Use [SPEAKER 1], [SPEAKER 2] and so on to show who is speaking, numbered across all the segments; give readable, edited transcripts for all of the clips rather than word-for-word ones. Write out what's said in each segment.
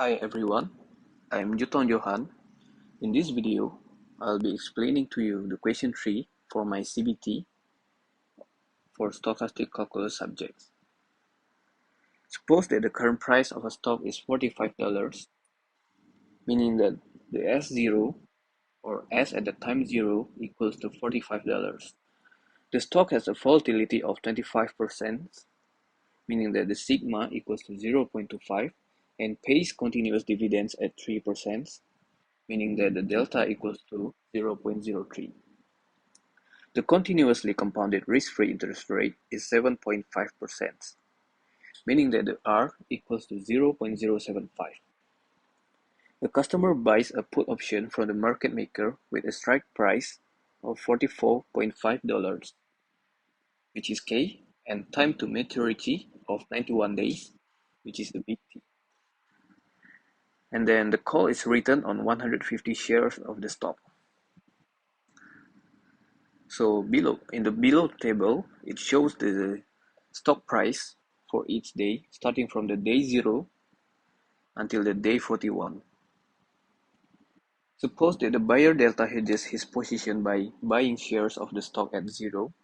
[SPEAKER 1] Hi everyone, I'm Jutawan Johan. In this video, I'll be explaining to you the question 3 for my CBT for stochastic calculus subjects. Suppose that the current price of a stock is $45, meaning that the S0 or S at the time 0 equals to $45. The stock has a volatility of 25%, meaning that the sigma equals to 0.25 and pays continuous dividends at 3%. Meaning that the delta equals to 0.03. The continuously compounded risk-free interest rate is 7.5%, meaning that the R equals to 0.075. The customer buys a put option from the market maker with a strike price of $44.5, which is K, and time to maturity of 91 days, which is the big T. And then the call is written on 150 shares of the stock. So in the below table, it shows the stock price for each day, starting from the day 0 until the day 41. Suppose that the buyer delta hedges his position by buying shares of the stock at 0.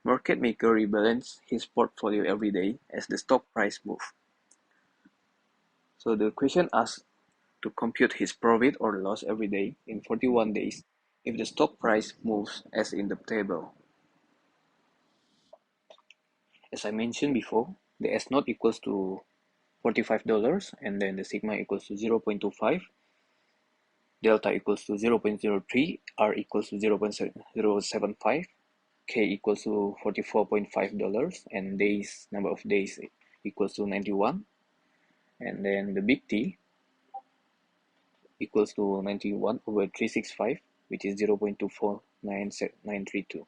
[SPEAKER 1] Market maker rebalances his portfolio every day as the stock price moves. So the question asks to compute his profit or loss every day in 41 days if the stock price moves as in the table. As I mentioned before, the S naught equals to $45 and then the sigma equals to 0.25, delta equals to 0.03, R equals to 0.075, K equals to $44.5 and number of days equals to 91, and then the big T equals to 91 over 365, which is 0.249932,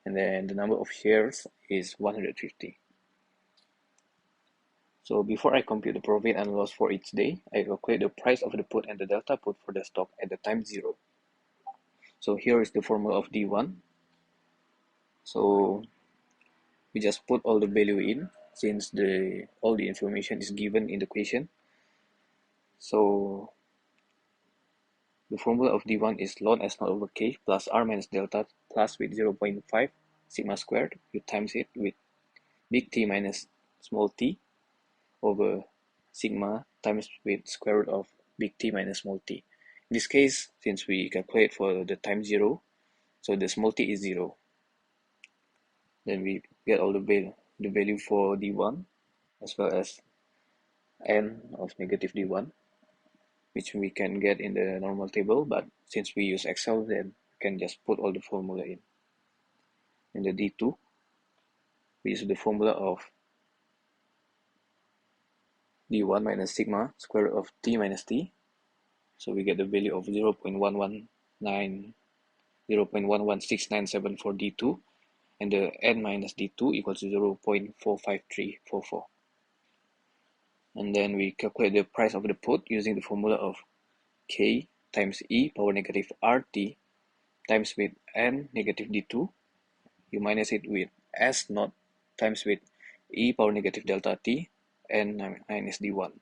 [SPEAKER 1] and then the number of shares is 150. So before I compute the profit and loss for each day, I calculate the price of the put and the delta put for the stock at the time 0. So here is the formula of D1. So we just put all the value in since all the information is given in the question. So the formula of D1 is ln S naught over K plus R minus delta plus with 0.5 sigma squared. You times it with big T minus small t over sigma times with square root of big T minus small t. In this case, since we calculate for the time 0, so the small t is 0. Then we get all the value for D1 as well as n of negative D1, which we can get in the normal table, but since we use Excel, then we can just put all the formula in. In the D2, we use the formula of D1 minus sigma square root of T minus T. So we get the value of 0.116974 D2, and the n minus D2 equals to 0.45344. And then we calculate the price of the put using the formula of K times E power negative RT times with n negative D2. You minus it with S naught times with E power negative delta T n minus D1.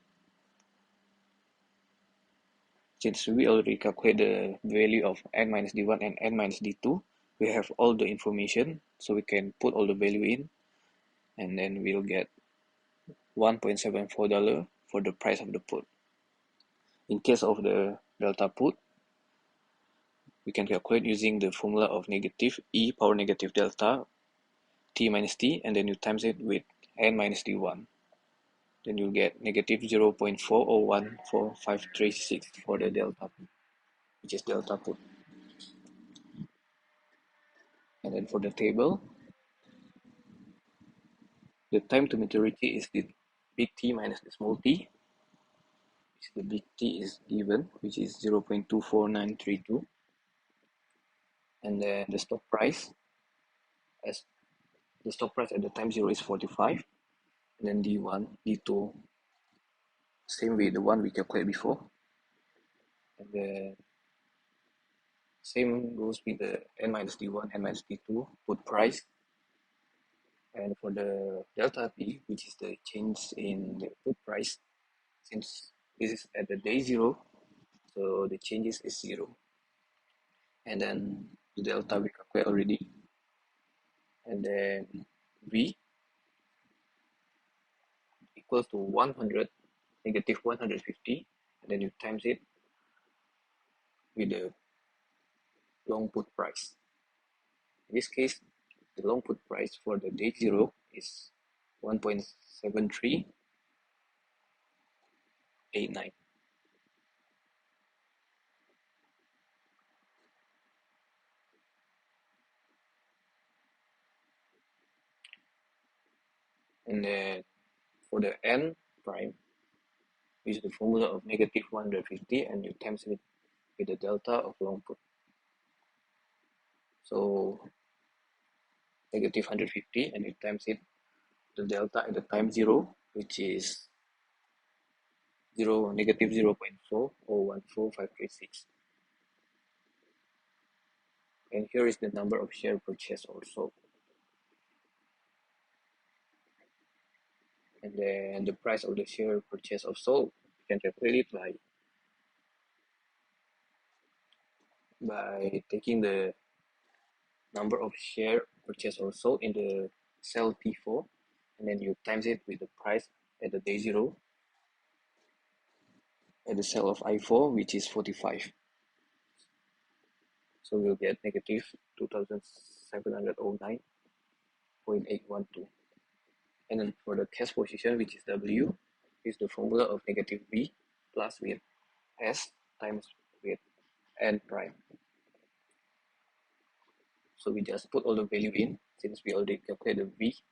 [SPEAKER 1] Since we already calculate the value of n minus D1 and n minus D2, we have all the information, so we can put all the value in, and then we'll get $1.74 for the price of the put. In case of the delta put, we can calculate using the formula of negative E power negative delta T minus T, and then you times it with n minus D1. Then you'll get negative 0.4014536 for the delta put, which is delta put. And then for the table, the time to maturity is the big T minus the small t. The big T is given, which is 0.24932. And then the stock price, as the stock price at the time 0 is 45. And then D1, D2, same way the one we calculated before. And then same goes with the n minus D1, n minus D2, put price. And for the delta P, which is the change in the put price, since This is at the day 0, so the changes is 0. And then the delta we calculate already. And then V equals to 100, negative 150, and then you times it with the long put price. In this case, the long put price for the day 0 is 1.7389. And then for the N prime, use the formula of negative 150 and you times it with the delta of long put. So negative 150 and you times it the delta at the time 0, which is negative 0.4 or 14536. And here is the number of share purchase also. And then the price of the share purchase of sold, you can calculate it by taking the number of share purchase or sold in the cell P4, and then you times it with the price at the day 0 at the cell of I4, which is 45. So we'll get negative 2709.812. And then for the cash position, which is W, is the formula of negative B plus with S times with N prime. So we just put all the value in, since we already calculated the V,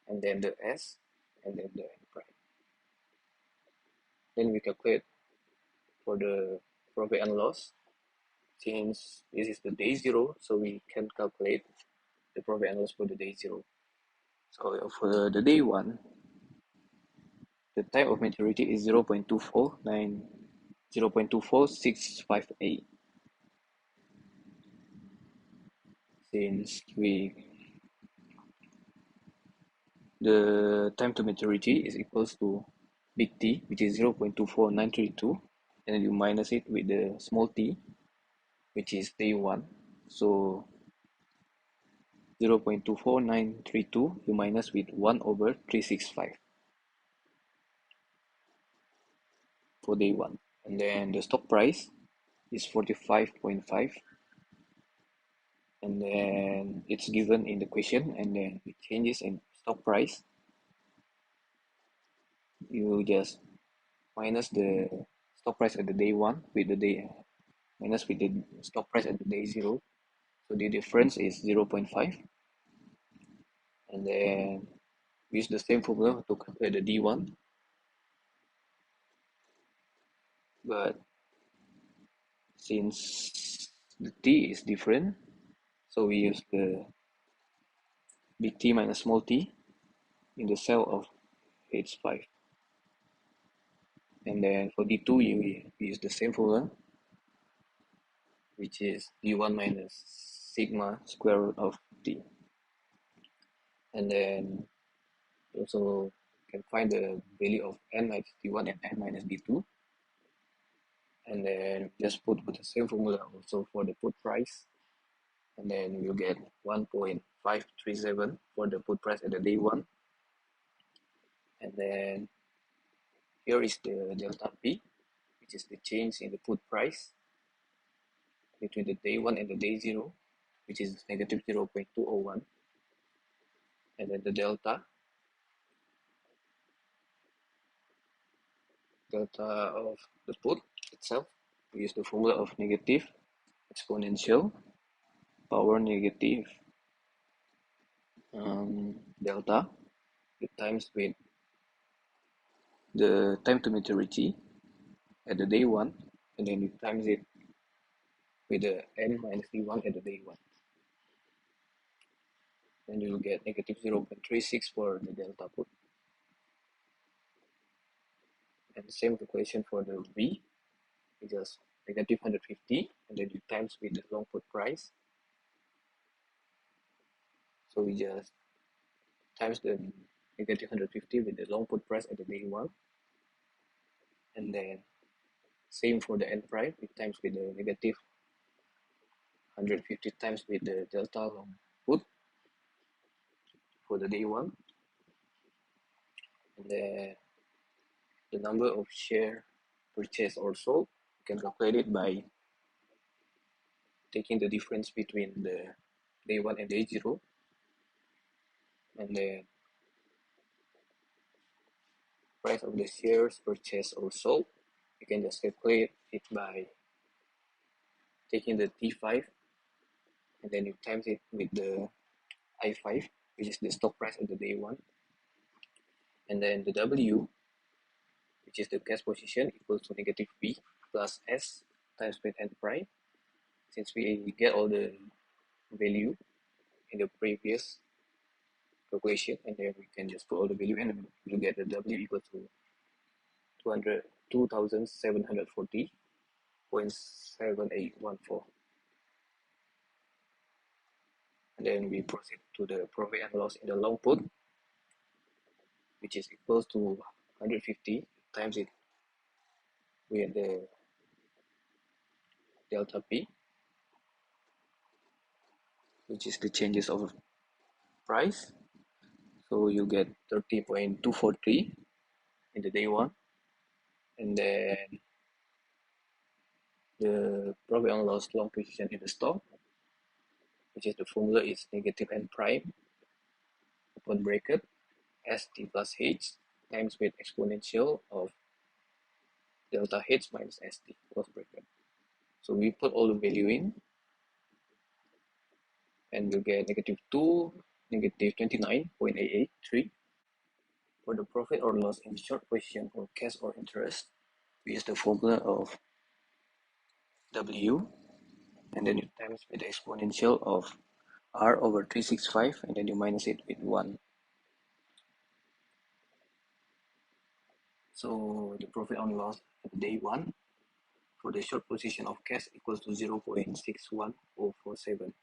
[SPEAKER 1] and then the S, and then the N prime. Then we calculate for the profit and loss. Since this is the day 0, so we can calculate the profit and loss for the day 0. So for the day 1, the time of maturity is 0.24658. Since the time to maturity is equals to big T, which is 0.24932, and then you minus it with the small t, which is day 1. So 0.24932 you minus with 1 over 365 for day 1. And then the stock price is 45.5, and then it's given in the question, and then it changes in stock price. You just minus the stock price at the day 1 with the day minus with the stock price at the day 0. So the difference is 0.5, and then use the same formula to calculate the D1, but since the T is different, so we use the big T minus small t in the cell of H5. And then for D2, we use the same formula, which is D1 minus sigma square root of T. And then also can find the value of N minus D1 and N minus D2. And then just put the same formula also for the put price. And then you get 1.537 for the put price at the day 1. And then here is the delta P, which is the change in the put price between the day 1 and the day 0, which is negative 0.201. And then the delta of the put itself, we use the formula of negative exponential power negative delta, it times with the time to maturity at the day 1, and then you times it with the N minus D1 at the day 1. Then you will get negative 0.36 for the delta put. And same equation for the V, it is negative 150, and then you times with the long put price. So we just times the negative 150 with the long put price at the day 1, and then same for the n prime, it times with the negative 150 times with the delta long put for the day 1, and then the number of share purchased or sold, you can calculate it by taking the difference between the day 1 and day 0, and then price of the shares purchased or sold, you can just calculate it by taking the T5 and then you times it with the I5, which is the stock price of the day 1, and then the W, which is the cash position, equals to negative B plus S times with n prime. Since we get all the value in the previous calculation, and then we can just put all the value in, and we'll get the W equal to 2,740.7814. And then we proceed to the profit and loss in the long put, which is equals to 150 times it with the delta P, which is the changes of price. So you get 30.243 in the day 1, and then the profit and loss long position in the stock, which is the formula is negative n prime open bracket st plus h times with exponential of delta h minus st close bracket. So we put all the value in, and we'll get negative 2, negative 29.883. For the profit or loss in short position or cash or interest, we use the formula of W, and then you times with the exponential of R over 365, and then you minus it with 1. So the profit or loss at day 1 for the short position of cash equals to 0.61047.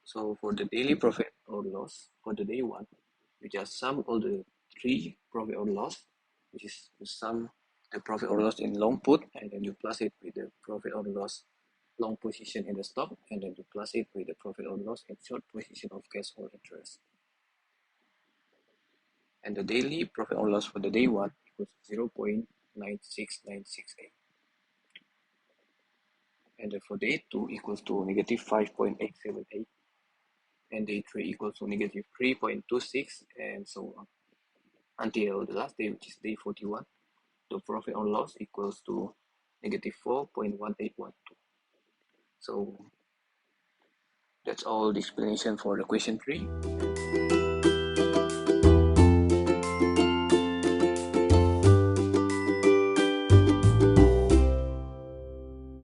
[SPEAKER 1] So for the daily profit or loss for the day 1, we just sum all the 3 profit or loss, which is you sum the profit or loss in long put, and then you plus it with the profit or loss long position in the stock, and then you plus it with the profit or loss in short position of cash or interest. And the daily profit or loss for the day 1 equals 0.96968. And then for day 2 equals to negative 5.878. And day 3 equals to negative 3.26, and so on until the last day, which is day 41. The profit or loss equals to negative 4.1812. So that's all the explanation for the question 3.